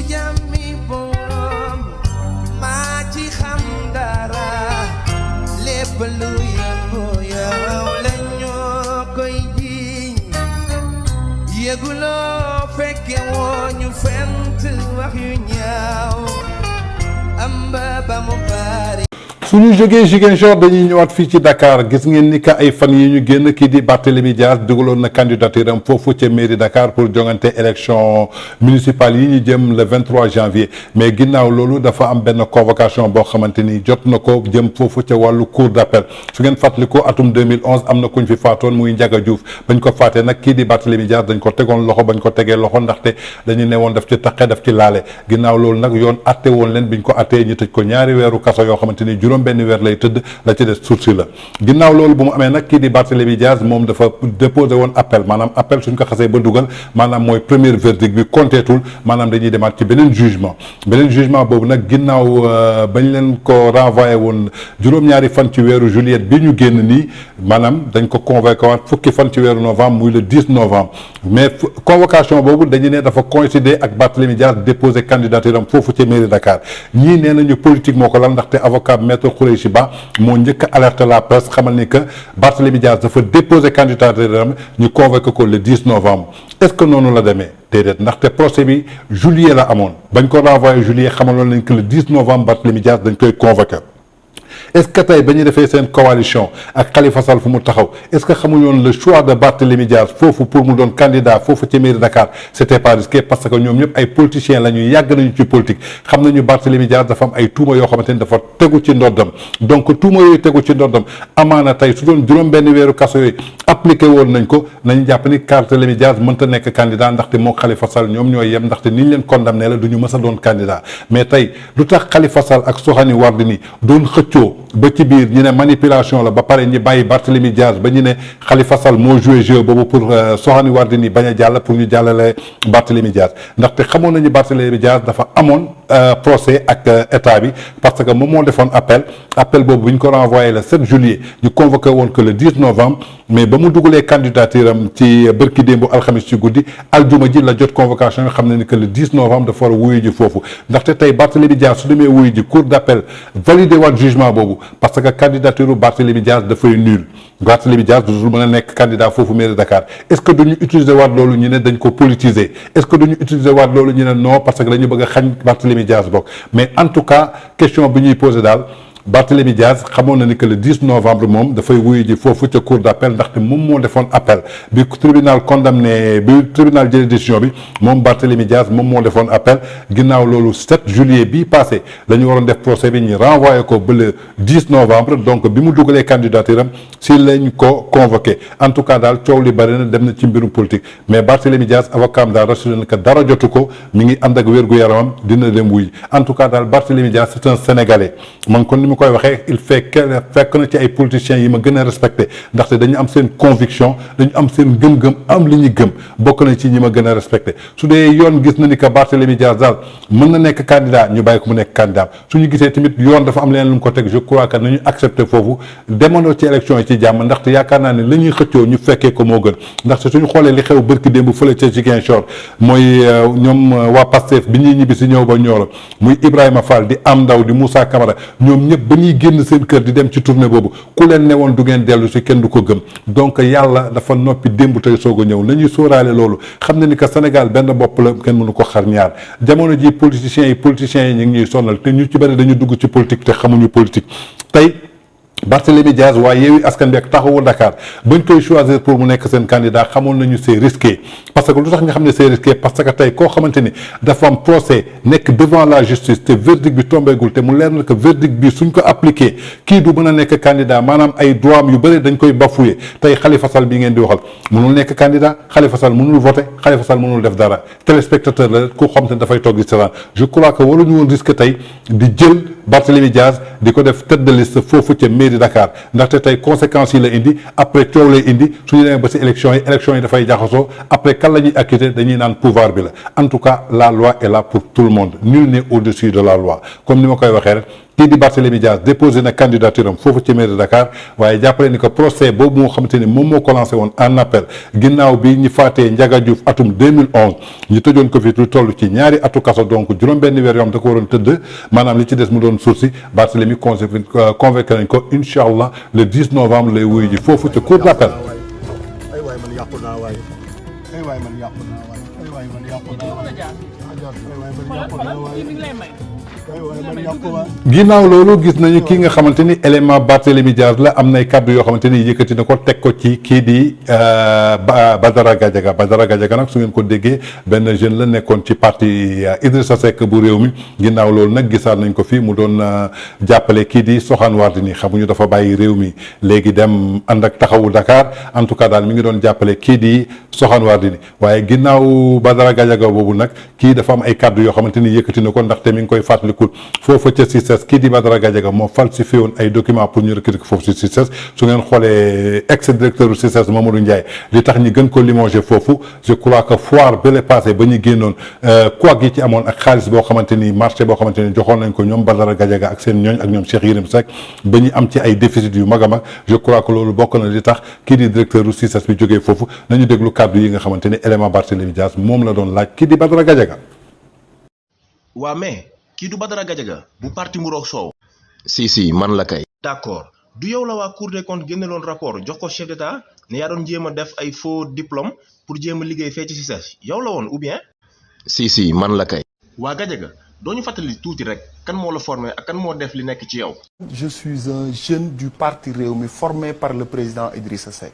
jàmmi borom maa ci xam dara lépp lu yëngu yow la ñoo koy jiiñ yëguloo fekke woo ñu fent wax yu ñaaw amba ba mu bari. suñu jógee Ziguinchor dañuy ñëwaat fii ci Dakar gis ngeen ni que ay fan yi ñu génn kii di Barthélémy Dias dugaloon na candidature am foofu ca mairie Dakar pour jongante élection municipale yi ñu jëm le 23 janvier mais ginnaaw loolu dafa am benn convocation boo xamante ni jot na ko jëm foofu ca wàllu cour d'appel su ngeen fàttalikoo atum 2011 am na kuñ fi faatoon muy Ndiaga Diouf bañ ko faatee nag kii di Barthélémy Dias dañ ko tegoon loxo bañ ko tegee loxo ndaxte dañu ne woon daf ci taqe daf ci laale ginnaaw loolu nag yoon atte woon leen biñ ko attee ñu tëj ko ñaari weeru kaso yoo xamante ni benn weer lay tëdd la ci des sursis la ginnaaw loolu bu mu amee nag kii di Barthélémy Dias moom dafa déposé woon appel maanaam appel suñ ko xasee ba dugal maanaam mooy premier verdict bi compteetul maanaam dañuy demaat ci beneen jugement boobu nag ginnaaw bañ leen ko renvoyé woon juróom-ñaari fan ci weeru juillet bi ñu génn nii maanaam dañ ko convoqué waat fukki fan ci weeru novembre muy le 10 novembre mais convocation boobu dañu ne dafa coïncider ak Barthélémy Dias déposé candidature am foofu ci mairie Dakar ñii nee nañu politique moo ko lal ndaxte avocat maître Khoureyssi Ba moo njëkk a alerté la presse xamal ni que Barthélémy Dias dafa déposé candidature am ñu convoqué ko le 10 novembre est-ce que noonu la demee déedéet ndaxte procès bi juillet la amoon bañ ko renvoyé juillet xamaloon nañ que le 10 novembre Barthélémy Dias dañ koy convoqué. est-ce que tey ba ñu defee seen coalition ak Khalifa Sall fu mu taxaw est-ce que xamuñu woon le choix de Barthélémy Dias foofu pour mu doon candidat foofu ci mairie Dakar c'était pas risqué parce que ñoom ñëpp ay politiciens la ñu yàgg nañu ci politique xam nañu Barthélémy Dias dafa am ay tuuma yoo xamante ni dafa tegu ci ndoddam donc tuuma yooyu tegu ci ndoddam amaana tey su doon juróom-benn weeru kaso yooyu appliqué woon nañ ko nañu jàpp ni Barthélémy Dias mënta nekk candidat ndaxte moo Khalifa Sall ñoom ñooy yem ndaxte ni ñu leen condamné la du ñu mës a doon candidat mais tey lu tax Khalifa Sall ak Soham Wardini doon xëccoo ba ci biir ñu ne manipulation la ba pare ñi bàyyi Barthélémy Dias ba ñu ne Khalifa Sall moo joué jeu boobu pour Soham Wardini bañ a jàll pour ñu jàllale Barthélémy Dias ndaxte xamoon nañu Barthélémy Dias dafa amoon procès ak état bi parce que moom moo defoon appel boobu bu ñu ko renvoyé le 7 juillet ñu convoqué woon que le 10 novembre mais ba mu dugalee candidature am ci bërki démbu alxamis ci guddi aljuma ji la jot convocation nga xam ne ni que le 10 novembre dafa war a wuyu ji foofu ndaxte tey Barthélémy Dias su demee wuyu ji cour d'appel validé waat jugement boobu parce que candidature Barthélémy Dias dafay nul Barthélémy Dias du mën a nekk candidat foofu mairie Dakar est-ce que duñu utiliser waat loolu ñu ne dañ ko politiser est-ce que duñu utiliser waat loolu ñu ne non parce que dañu bëgg a xañ Barthélémy Dias bokk mais en tout cas question bi ñuy poser daal Barthélémy Dias xamoon na ni que le 10 novembre moom dafay wuyu ji foofu ca cour d'appel ndaxte moom moo defoon appel bi tribunal condamné bi tribunal jëlee décision bi moom Barthélémy Dias moom moo defoon appel ginnaaw loolu 7 juillet bii passé la ñu waroon def procès bi ñu renvoyé ko ba le 10 novembre donc bi mu dugalee candidature am si lañ ko convoqué en tout cas daal coow li bëri na dem na ci mbirum politique mais Barthélémy Dias avocat am daal rassuré na que dara jotu ko mi ngi ànd ak wér-gu-yaramam dina dem wuy en tout cas daal Barthélémy Dias c'est un Sénégalais man kon mu koy waxee il fait que fekk na ci ay politiciens yi ma gën a respecté ndaxte dañu am seen conviction dañu am seen gëm-gëm am li ñu gëm bokk na ci ñi ma gën a respecté su dee yoon gis na ni que Barthélémy Dias daal mën na nekk candidat ñu bàyyi ko mu nekk candidat su ñu gisee tamit yoon dafa am leen lu mu ko teg je crois que nañu accepté foofu demandoo ci élection yi ci jàmm ndaxte yaakaar naa ne la ñuy xëccoo ñu fekkee ko moo gën ndaxte suñu xoolee li xew bërki démb fële ca Ziguinchor mooy ñoom waa Pastef bi ñuy ñibbi si ñëw ba Nioro muy Ibrahima Fall di Am Ndaw di Moussa Camara ñoom ñëpp ba ñuy génn seen kër di dem ci tournée boobu ku leen ne woon du ngeen dellu si kenn du ko gëm donc yàlla dafa noppi démb tey soog a ñëw nañuy sóoraale loolu xam ne ni que Sénégal benn bopp la kenn mënu ko xar ñaar jamono ji politiciens yi ñu ngi ñuy sonal te ñu ci bëri dañu dugg ci politique te xamuñu politique tey Barthélémy Dias waa Yewwi Askan Wi ak Taxawu Dakar bañ koy choisir pour mu nekk seen candidat xamoon nañu c'est risqué parce que lu tax nga xam ne c'est risqué parce que tey koo xamante ni dafa am procès nekk devant la justice te verdict bi tombeegul te mu leer na que verdict bi suñ ko appliqué kii du mën a nekk candidat maanaam ay droit am yu bëri dañ koy bafoué tey Khalifa Sall bi ngeen di waxal mënul nekk candidat Khalifa Sall mënul voter Khalifa Sall mënul def dara téléspectateur la ku xam te ne dafay toog di seetaan je crois que waruñu woon risque tey di jël Barthélémy Dias di ko def tête de liste foofu ca mairie Dakar ndaxte tey conséquences yi la indi après coow lay indi suñu demee ba si élection yi dafay jaxasoo après kan la ñuy acquitter dañuy naan pouvoir bi la en tout cas la loi est là pour tout le monde nul n'est au-dessus de la loi comme ni ma koy waxee rek kii di Barthélémy Dias déposé na candidature am foofu ci mairie de Dakar waaye jàppale ni que procès boobu moo xamante ni moom moo ko lancé woon en appel ginnaaw bi ñu faatee Ndiaga Diouf atum 2011 ñu tëjoon ko fi lu toll ci ñaari atu kaso donc juróom-benn weer yoo xam da ko waroon tëdd maanaam li ci des mu doon sursis Barthélémy convoqué nañ ko incha allah le 10 novembre lay wuyu ji foofu ci cour d'appel. ay waay man yàqu naa waay ay waay man yàqu naa waay ay waay man yàqu naa waay ginnaaw loolu gis nañu ki nga xamante ni élément Barthélémy Dias la am nay kàddu yoo xamante ni yëkkati na ko teg ko ci kii di Badara Gadiaga nag su ngeen ko déggee benn jeune la nekkoon ci parti Idrissa Seck bu réew mi ginnaaw loolu nag gisaat nañ ko fii mu doon jàppale kii di Soham Wardini xamuñu dafa bàyyi réew mi léegi dem ànd ak taxawu Dakar en tout cas daal mi ngi doon jàppale kii di Soham Wardini waaye ginnaaw Badara Gadiaga boobu nag kii dafa am ay kàddu yoo xamante ni yëkkati na ko ndaxte mi ngi koy fàttaliku foofu ca CICES kii di Badara Gadiaga moo falsifié woon ay documents pour ñu recruter ko foofu ci CICES su ngeen xoolee ex directeur du CICES Mamadou Ndiaye li tax ñi gën ko limogé foofu je crois que foire bële passé ba ñu génnoon quoi gi ci amoon ak xaalis boo xamante ni marché boo xamante ni joxoon nañ ko ñoom Badara Gadiaga ak seen ñooñ ak ñoom Cheikh Yérim Seck ba ñu am ci ay déficit yu mag a mag je crois que loolu bokk na li tax kii di directeur du CICES bi jógee foofu nañu déglu kàddu yi nga xamante ni élément Barthélémy Dias moom la doon laaj kii di Badara Gadiaga. waa mais kii du Badara Gadiaga bu parti Mburoog Soow. si man la kay. d'accord du yow la waa Cour des comptes génneloon rapport jox ko chef d'état ne yaa doon jéem a def ay faux diplôme pour jéem a liggéey fee ci CICES yow la woon ou bien. si man la kay. waa Gadiaga doo ñu fàttali tuuti rek kan moo la formé ak kan moo def li nekk ci yow. je suis un jeune du parti Rewmi formé par le président Idrissa Seck.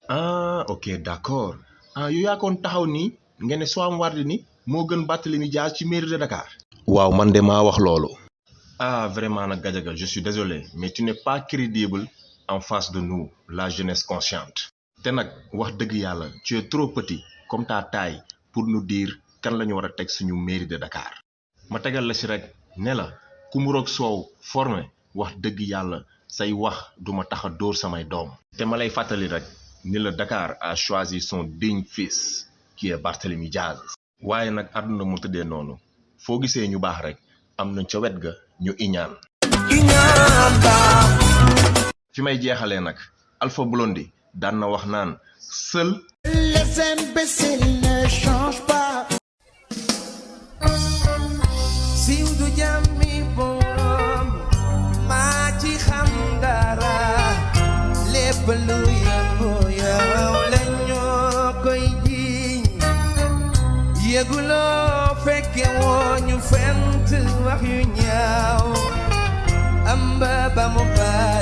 ah ok d'accord yow yaa koon taxaw nii ngeen ne Soham Wardini moo gën Barthélémy Dias ci mairie de Dakar. waaw man de maa wax loolu. Vraiment nag Gadiaga je suis désolé mais tu n'es pas crédible en face de nous la jeunesse consciente. te nag wax dëgg yàlla tu es trop petit comme ta taille pour nous dire kan la ñu war a teg suñu mairie de Dakar. ma tegal la si rek ne la ku Mburoog Soow formé wax dëgg yàlla say wax duma tax a dóor samay doom. te ma lay fàttali rek ni la Dakar a choisi son digne fils qui est Barthélémy Dias. waaye nag àdduna mu tëddee noonu foo gisee ñu baax rek am nañ ca wet ga ñu iñaan fi may jeexalee nag Alpha Blondy daan na wax naan seul les imbéciles ne changent pas. siiw du jàmmi borom maa ci xam dara lépp lu yëngu yow la ñoo koy jiiñ yëguloo fekke woo ñu fent wax yu ñaaw amba ba mu bari